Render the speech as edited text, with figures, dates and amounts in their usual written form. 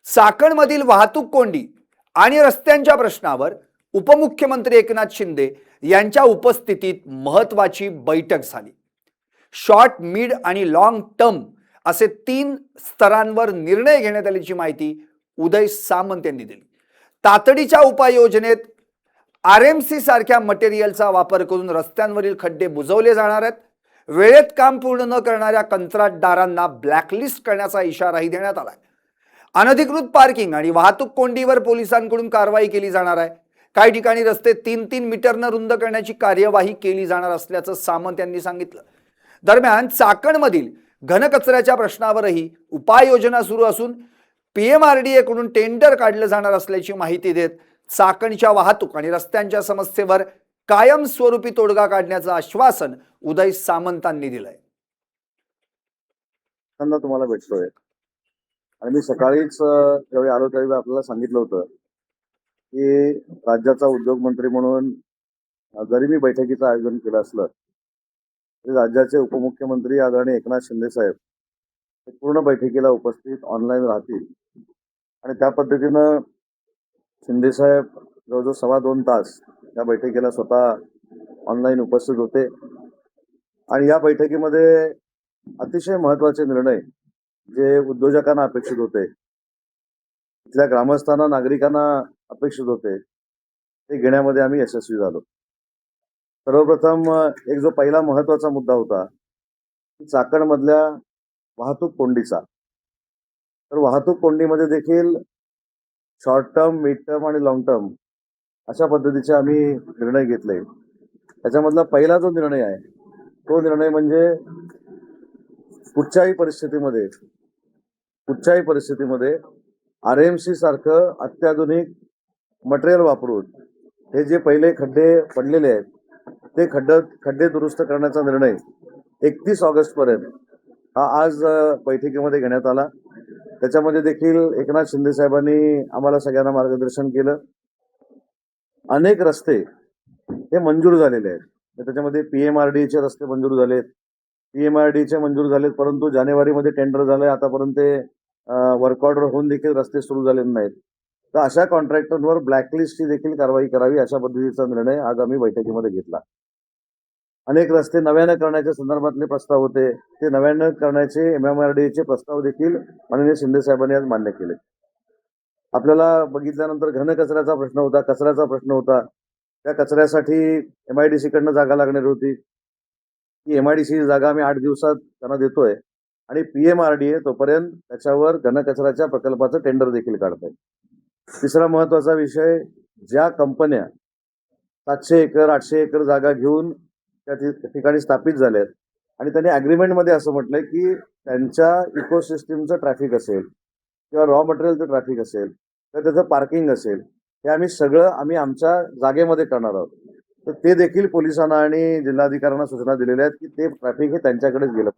चाकणमधील वाहतूक कोंडी आणि रस्त्यांच्या प्रश्नावर उपमुख्यमंत्री एकनाथ शिंदे यांच्या उपस्थितीत महत्त्वाची बैठक झाली। शॉर्ट, मिड आणि लॉंग टर्म असे 3 स्तरांवर निर्णय घेण्यात आल्याची माहिती उदय सामंत यांनी दिली। तातडीच्या उपाययोजनेत आरएमसी सारख्या मटेरियलचा वापर करून रस्त्यांवरील खड्डे बुजवले जाणार आहेत। वेळेत काम पूर्ण न करणाऱ्या कंत्राटदारांना ब्लॅकलिस्ट करण्याचा इशाराही देण्यात आलाय। अनधिकृत पार्किंग आणि वाहतूक कोंडीवर पोलिसांकडून कारवाई केली जाणार आहे। काही ठिकाणी रस्ते 3-3 मीटरनं रुंद करण्याची कार्यवाही केली जाणार असल्याचं सामंत यांनी सांगितलं। दरम्यान चाकणमधील घनकचऱ्याच्या प्रश्नावरही उपाययोजना सुरू असून पीएमआरडीए कडून टेंडर काढलं जाणार असल्याची माहिती देत चाकणच्या वाहतूक आणि रस्त्यांच्या समस्येवर कायमस्वरूपी तोडगा काढण्याचं आश्वासन उदय सामंतांनी दिलंय। तुम्हाला भेटतोय आणि मी सकाळीच ज्यावेळी आलो त्यावेळी आपल्याला सांगितलं होतं की राज्याचा उद्योग मंत्री म्हणून जरी मी बैठकीचं आयोजन केलं असलं तरी राज्याचे उपमुख्यमंत्री आदरणीय एकनाथ शिंदे साहेब हे पूर्ण बैठकीला उपस्थित ऑनलाईन राहतील आणि त्या पद्धतीनं शिंदे साहेब जवळजवळ 2.25 तास या बैठकीला स्वतः ऑनलाईन उपस्थित होते आणि या बैठकीमध्ये अतिशय महत्त्वाचे निर्णय जे उद्योजकांना अपेक्षित होते, इथल्या ग्रामस्थांना, नागरिकांना अपेक्षित होते, ते घेण्यामध्ये आम्ही यशस्वी झालो। सर्वप्रथम एक जो पहिला महत्त्वाचा मुद्दा होता की चाकणमधल्या वाहतूक कोंडीचा। तर वाहतूक कोंडीमध्ये देखील शॉर्ट टर्म, मिड टर्म आणि लॉंग टर्म अशा पद्धतीचे आम्ही निर्णय घेतले। त्याच्यामधला पहिला जो निर्णय आहे तो निर्णय म्हणजे कुठच्याही परिस्थितीमध्ये आरएमसी सारखं अत्याधुनिक मटेरियल वापरून हे जे पहिले खड्डे पडलेले आहेत ते खड्डे दुरुस्त करण्याचा निर्णय 31 ऑगस्ट पर्यंत हा आज बैठकीमध्ये घेण्यात आला। त्याच्यामध्ये देखील एकनाथ शिंदे साहेबांनी आम्हाला सगळ्यांना मार्गदर्शन केलं। अनेक रस्ते हे मंजूर झालेले आहेत, त्याच्यामध्ये पीएमआरडीचे रस्ते मंजूर झालेत, पीएमआरडीचे मंजूर झालेत, परंतु जानेवारीमध्ये टेंडर झालंय, आतापर्यंत ते वर्क ऑर्डर होऊन देखील रस्ते सुरू झालेले नाहीत। तर अशा कॉन्ट्रॅक्टरवर ब्लॅकलिस्टची देखील कारवाई करावी अशा पद्धतीचा निर्णय आज आम्ही बैठकीमध्ये घेतला। अनेक रस्ते नव्यानं करण्याच्या संदर्भातले प्रस्ताव होते, ते नव्यानं करण्याचे एमएमआरडीचे प्रस्ताव देखील माननीय शिंदे साहेबांनी आज मान्य केले। आपल्याला बघितल्यानंतर घनकचऱ्याचा प्रश्न होता, कचऱ्याचा प्रश्न होता। त्या कचऱ्यासाठी एमआयडीसी कडनं जागा लागणार होती, की एमआयडीसी जागा आम्ही 8 दिवसात त्यांना देतोय आणि पीएमआरडीए तोपर्यंत त्याच्यावर घनकचऱ्याच्या प्रकल्पाचं टेंडर देखील काढतंय। तिसरा महत्त्वाचा विषय, ज्या कंपन्या 700 एकर 800 एकर जागा घेऊन त्या ठिकाणी स्थापित झाल्यात आणि त्यांनी अग्रीमेंटमध्ये असं म्हटलंय की त्यांच्या इकोसिस्टीमचं ट्रॅफिक असेल किंवा रॉ मटेरियलचं ट्रॅफिक असेल तर त्याचं पार्किंग असेल, हे आम्ही आमच्या जागेमध्ये करणार आहोत। तर ते देखील पोलिसांना आणि जिल्हाधिकाऱ्यांना सूचना दिलेल्या आहेत की ते ट्रॅफिक हे त्यांच्याकडेच गेलं।